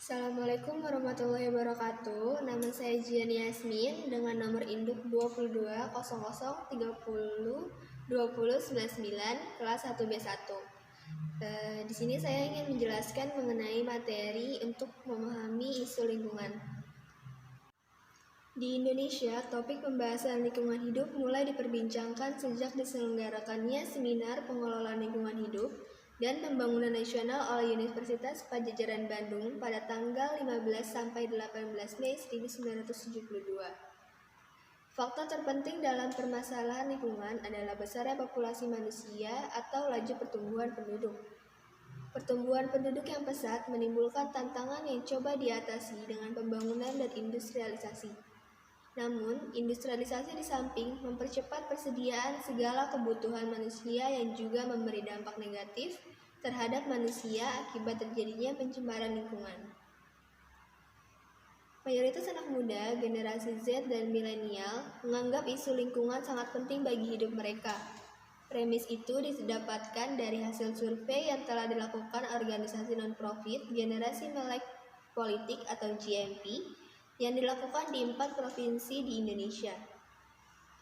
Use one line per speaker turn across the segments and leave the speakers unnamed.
Assalamualaikum warahmatullahi wabarakatuh. Nama saya Jian Yasmin dengan nomor induk 2200302099 kelas 1B1. Di sini saya ingin menjelaskan mengenai materi untuk memahami isu lingkungan. Di Indonesia, topik pembahasan lingkungan hidup mulai diperbincangkan sejak diselenggarakannya Seminar Pengelolaan Lingkungan Hidup dan Pembangunan Nasional oleh Universitas Padjadjaran Bandung pada tanggal 15–18 Mei 1972. Faktor terpenting dalam permasalahan lingkungan adalah besarnya populasi manusia atau laju pertumbuhan penduduk. Pertumbuhan penduduk yang pesat menimbulkan tantangan yang coba diatasi dengan pembangunan dan industrialisasi. Namun, industrialisasi di samping mempercepat persediaan segala kebutuhan manusia yang juga memberi dampak negatif terhadap manusia akibat terjadinya pencemaran lingkungan. Mayoritas anak muda, generasi Z dan milenial menganggap isu lingkungan sangat penting bagi hidup mereka. Premis itu didapatkan dari hasil survei yang telah dilakukan organisasi non-profit Generasi Melek Politik atau GMP yang dilakukan di 4 provinsi di Indonesia.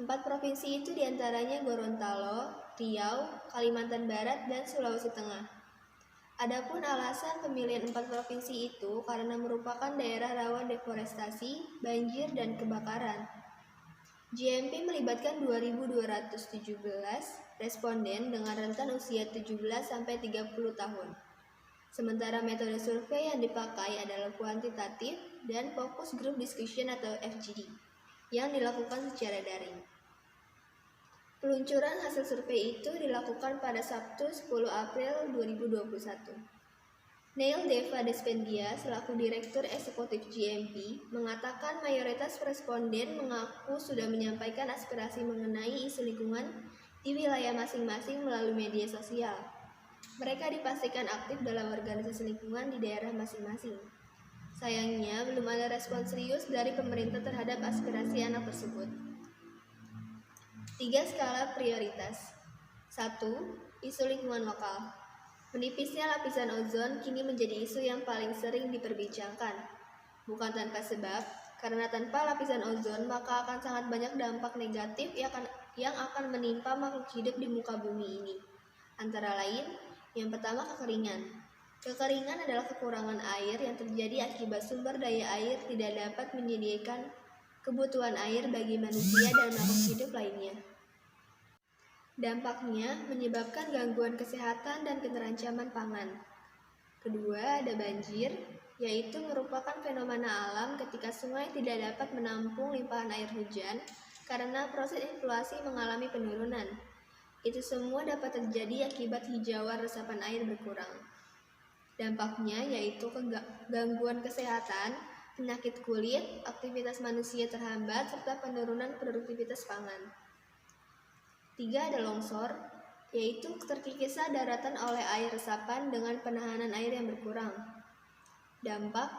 4 provinsi itu diantaranya Gorontalo, Riau, Kalimantan Barat, dan Sulawesi Tengah. Adapun alasan pemilihan 4 provinsi itu karena merupakan daerah rawan deforestasi, banjir, dan kebakaran. GMP melibatkan 2.217 responden dengan rentan usia 17–30 tahun. Sementara metode survei yang dipakai adalah kuantitatif dan Focus Group Discussion atau FGD yang dilakukan secara daring. Peluncuran hasil survei itu dilakukan pada Sabtu 10 April 2021. Neil Deva Despendia selaku Direktur Eksekutif GMP mengatakan mayoritas responden mengaku sudah menyampaikan aspirasi mengenai isu lingkungan di wilayah masing-masing melalui media sosial. Mereka dipastikan aktif dalam organisasi lingkungan di daerah masing-masing. Sayangnya, belum ada respon serius dari pemerintah terhadap aspirasi anak tersebut. 3 skala prioritas. 1. Isu lingkungan lokal. Menipisnya lapisan ozon kini menjadi isu yang paling sering diperbincangkan. Bukan tanpa sebab, karena tanpa lapisan ozon maka akan sangat banyak dampak negatif yang akan menimpa makhluk hidup di muka bumi ini. Antara lain, yang pertama kekeringan. Kekeringan adalah kekurangan air yang terjadi akibat sumber daya air tidak dapat menyediakan kebutuhan air bagi manusia dan makhluk hidup lainnya. Dampaknya menyebabkan gangguan kesehatan dan keterancaman pangan. Kedua, ada banjir, yaitu merupakan fenomena alam ketika sungai tidak dapat menampung limpahan air hujan karena proses inflasi mengalami penurunan. Itu semua dapat terjadi akibat hijauan resapan air berkurang. Dampaknya yaitu gangguan kesehatan, penyakit kulit, aktivitas manusia terhambat, serta penurunan produktivitas pangan. 3. Ada longsor, yaitu terkikisnya daratan oleh air resapan dengan penahanan air yang berkurang. Dampak,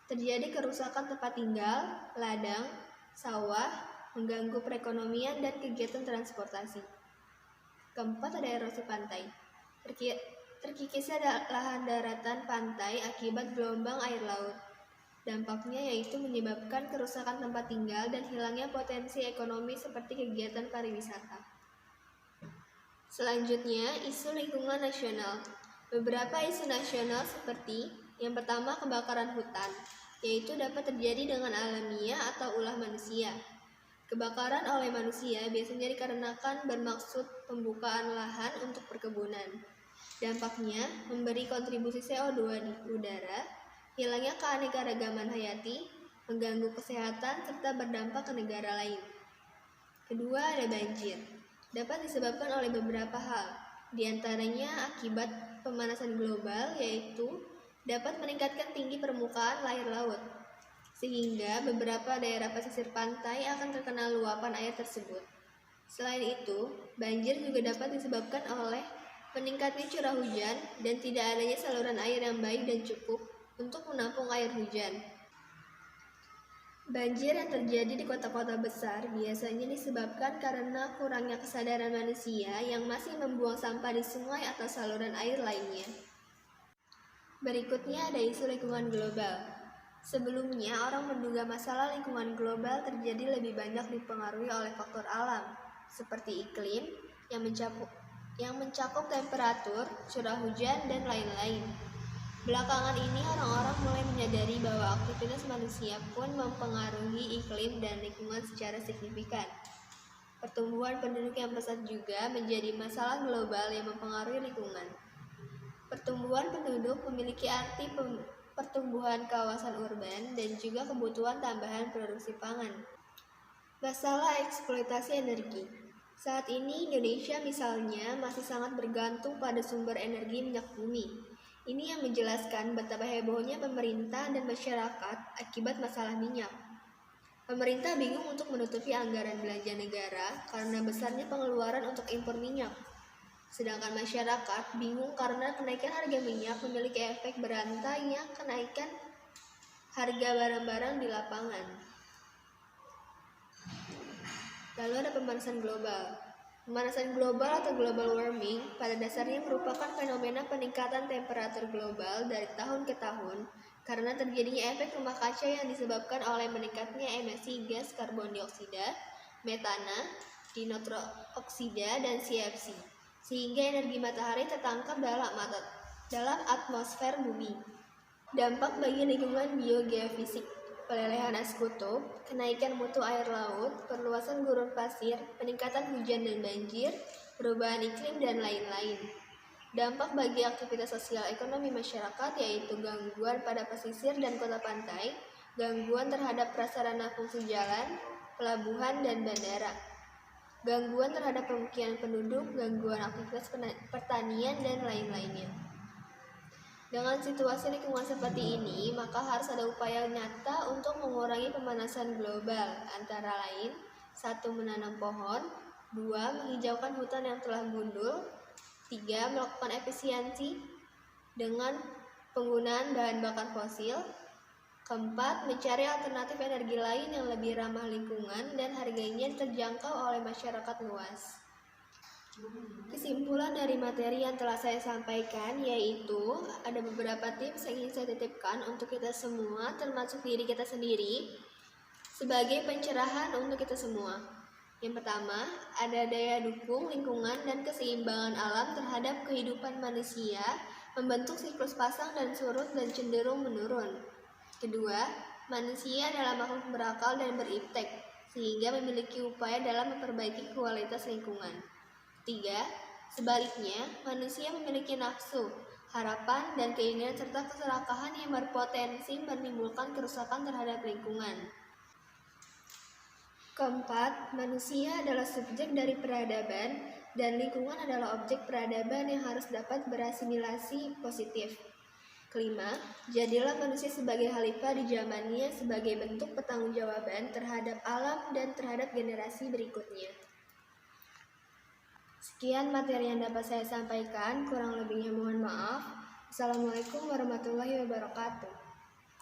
terjadi kerusakan tempat tinggal, ladang, sawah, mengganggu perekonomian dan kegiatan transportasi. Keempat, ada erosi pantai. Terkikisnya lahan daratan pantai akibat gelombang air laut. Dampaknya yaitu menyebabkan kerusakan tempat tinggal dan hilangnya potensi ekonomi seperti kegiatan pariwisata. Selanjutnya, isu lingkungan nasional. Beberapa isu nasional seperti yang pertama kebakaran hutan, yaitu dapat terjadi dengan alamiah atau ulah manusia. Kebakaran oleh manusia biasanya dikarenakan bermaksud pembukaan lahan untuk perkebunan. Dampaknya memberi kontribusi CO2 di udara, hilangnya keanekaragaman hayati, mengganggu kesehatan, serta berdampak ke negara lain. Kedua, ada banjir. Dapat disebabkan oleh beberapa hal, diantaranya akibat pemanasan global, yaitu dapat meningkatkan tinggi permukaan air laut, sehingga beberapa daerah pesisir pantai akan terkena luapan air tersebut. Selain itu, banjir juga dapat disebabkan oleh meningkatnya curah hujan dan tidak adanya saluran air yang baik dan cukup untuk menampung air hujan. Banjir yang terjadi di kota-kota besar biasanya disebabkan karena kurangnya kesadaran manusia yang masih membuang sampah di sungai atau saluran air lainnya. Berikutnya ada isu lingkungan global. Sebelumnya, orang menduga masalah lingkungan global terjadi lebih banyak dipengaruhi oleh faktor alam, seperti iklim yang mencakup temperatur, curah hujan, dan lain-lain. Belakangan ini, orang-orang mulai menyadari bahwa aktivitas manusia pun mempengaruhi iklim dan lingkungan secara signifikan. Pertumbuhan penduduk yang pesat juga menjadi masalah global yang mempengaruhi lingkungan. Pertumbuhan penduduk memiliki arti pertumbuhan kawasan urban dan juga kebutuhan tambahan produksi pangan. Masalah eksploitasi energi. Saat ini Indonesia misalnya masih sangat bergantung pada sumber energi minyak bumi. Ini yang menjelaskan betapa hebohnya pemerintah dan masyarakat akibat masalah minyak. Pemerintah bingung untuk menutupi anggaran belanja negara karena besarnya pengeluaran untuk impor minyak. Sedangkan masyarakat bingung karena kenaikan harga minyak memiliki efek berantainya kenaikan harga barang-barang di lapangan. Lalu ada pemanasan global. Pemanasan global atau global warming pada dasarnya merupakan fenomena peningkatan temperatur global dari tahun ke tahun karena terjadinya efek rumah kaca yang disebabkan oleh meningkatnya emisi gas karbon dioksida, metana, dinitrooksida, dan CFC, sehingga energi matahari tertangkap dalam atmosfer bumi. Dampak bagi lingkungan biogeofisik, pelelehan es kutub, kenaikan mutu air laut, perluasan gurun pasir, peningkatan hujan dan banjir, perubahan iklim, dan lain-lain. Dampak bagi aktivitas sosial ekonomi masyarakat yaitu gangguan pada pesisir dan kota pantai, gangguan terhadap prasarana fungsi jalan, pelabuhan, dan bandara, gangguan terhadap pemukiman penduduk, gangguan aktivitas pertanian, dan lain-lainnya. Dengan situasi lingkungan seperti ini, maka harus ada upaya nyata untuk mengurangi pemanasan global, antara lain 1. Menanam pohon, 2. Menghijaukan hutan yang telah gundul, 3. Melakukan efisiensi dengan penggunaan bahan bakar fosil, 4. Mencari alternatif energi lain yang lebih ramah lingkungan dan harganya terjangkau oleh masyarakat luas. Kesimpulan dari materi yang telah saya sampaikan yaitu ada beberapa tips yang ingin saya titipkan untuk kita semua, termasuk diri kita sendiri, sebagai pencerahan untuk kita semua. Yang pertama, ada daya dukung lingkungan dan keseimbangan alam terhadap kehidupan manusia, membentuk siklus pasang dan surut dan cenderung menurun. Kedua, manusia adalah makhluk berakal dan beriptek, sehingga memiliki upaya dalam memperbaiki kualitas lingkungan. Ketiga, sebaliknya, manusia memiliki nafsu, harapan, dan keinginan serta keserakahan yang berpotensi menimbulkan kerusakan terhadap lingkungan. Keempat, manusia adalah subjek dari peradaban dan lingkungan adalah objek peradaban yang harus dapat berasimilasi positif. Kelima, jadilah manusia sebagai khalifah di zamannya sebagai bentuk pertanggungjawaban terhadap alam dan terhadap generasi berikutnya. Sekian materi yang dapat saya sampaikan, kurang lebihnya mohon maaf. Assalamualaikum warahmatullahi wabarakatuh.